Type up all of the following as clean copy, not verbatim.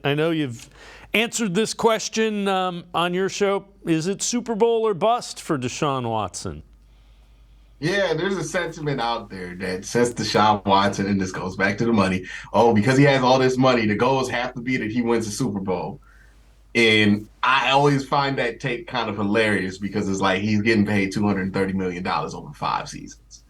I know you've answered this question on your show. Is it Super Bowl or bust for Deshaun Watson? Yeah, there's a sentiment out there that says Deshaun Watson, and this goes back to the money. Oh, because he has all this money, the goals have to be that he wins the Super Bowl. And I always find that take kind of hilarious because it's like he's getting paid $230 million over 5 seasons,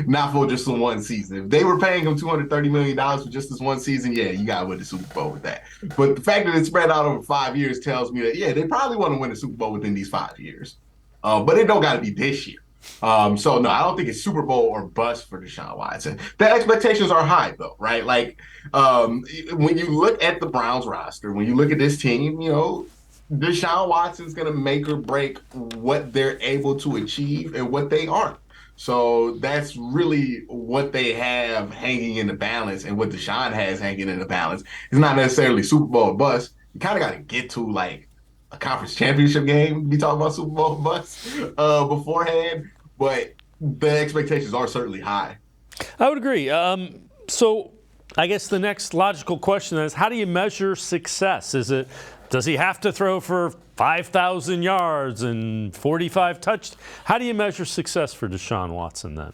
not for just the one season. If they were paying him $230 million for just this one season, yeah, you got to win the Super Bowl with that. But the fact that it's spread out over 5 years tells me that, yeah, they probably want to win the Super Bowl within these 5 years. But it don't got to be this year. So no, I don't think it's Super Bowl or bust for Deshaun Watson. The expectations are high though, right? Like when you look at the Browns roster, when you look at this team, Deshaun Watson's going to make or break what they're able to achieve and what they aren't. So that's really what they have hanging in the balance, and what Deshaun has hanging in the balance. It's not necessarily Super Bowl or bust. You kind of got to get to like a conference championship game. Be talking about Super Bowl bust beforehand, but the expectations are certainly high. I would agree. So I guess the next logical question is, how do you measure success? Does he have to throw for 5,000 yards and 45 touchdowns? How do you measure success for Deshaun Watson then?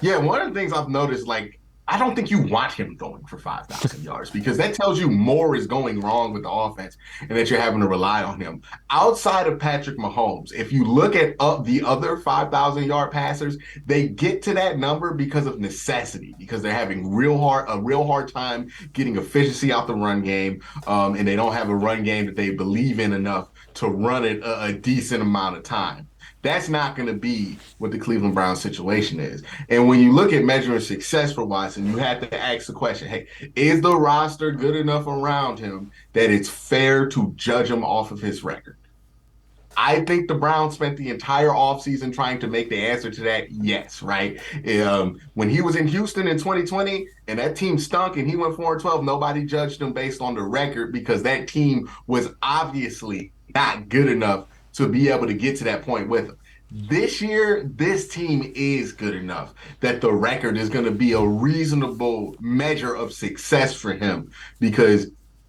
Yeah, one of the things I've noticed, like, I don't think you want him going for 5,000 yards because that tells you more is going wrong with the offense and that you're having to rely on him. Outside of Patrick Mahomes, if you look at the other 5,000-yard passers, they get to that number because of necessity, because they're having a real hard time getting efficiency out the run game, and they don't have a run game that they believe in enough to run it a decent amount of time. That's not going to be what the Cleveland Browns situation is. And when you look at measuring success for Watson, you have to ask the question, hey, is the roster good enough around him that it's fair to judge him off of his record? I think the Browns spent the entire offseason trying to make the answer to that yes, right? When he was in Houston in 2020 and that team stunk and he went 4-12, nobody judged him based on the record because that team was obviously not good enough to be able to get to that point with him. This year, this team is good enough that the record is going to be a reasonable measure of success for him, because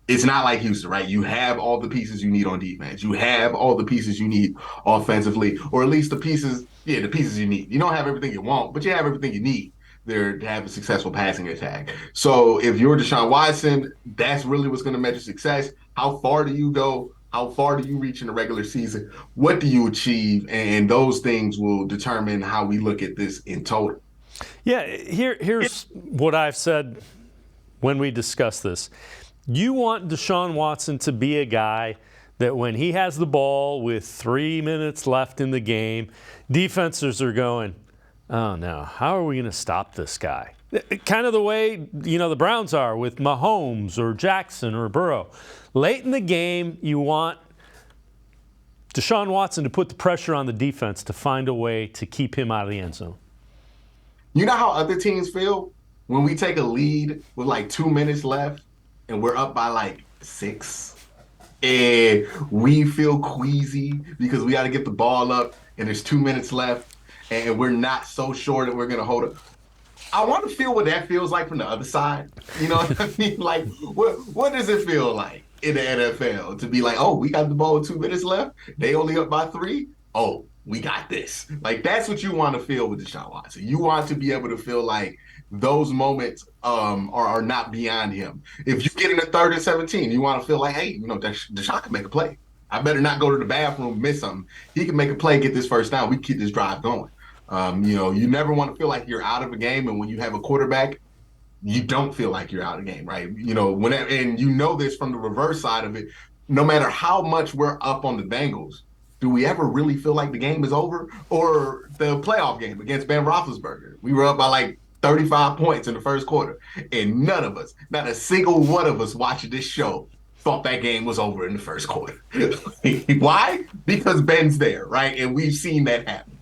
it's not like Houston, right? You have all the pieces you need on defense. You have all the pieces you need offensively, or at least the pieces you need. You don't have everything you want, but you have everything you need there to have a successful passing attack. So if you're Deshaun Watson, that's really what's going to measure success. How far do you go? How far do you reach in the regular season? What do you achieve? And those things will determine how we look at this in total. Yeah, here's what I've said when we discuss this. You want Deshaun Watson to be a guy that when he has the ball with 3 minutes left in the game, defenses are going, oh no, how are we going to stop this guy? Kind of the way, the Browns are with Mahomes or Jackson or Burrow. Late in the game, you want Deshaun Watson to put the pressure on the defense to find a way to keep him out of the end zone. You know how other teams feel when we take a lead with like 2 minutes left and we're up by like 6? And we feel queasy because we got to get the ball up and there's 2 minutes left and we're not so sure that we're going to hold it. I want to feel what that feels like from the other side. You know what I mean? Like, what does it feel like in the NFL to be like, oh, we got the ball with 2 minutes left. They only up by 3. Oh, we got this. Like, that's what you want to feel with Deshaun Watson. You want to be able to feel like those moments are not beyond him. If you get in a 3rd and 17, you want to feel like, hey, Deshaun can make a play. I better not go to the bathroom, miss something. He can make a play, get this first down. We keep this drive going. You never want to feel like you're out of a game, and when you have a quarterback, you don't feel like you're out of the game, right? And you know this from the reverse side of it. No matter how much we're up on the Bengals, do we ever really feel like the game is over? Or the playoff game against Ben Roethlisberger, we were up by like 35 points in the first quarter, and none of us, not a single one of us watching this show, thought that game was over in the first quarter. Why? Because Ben's there, right? And we've seen that happen.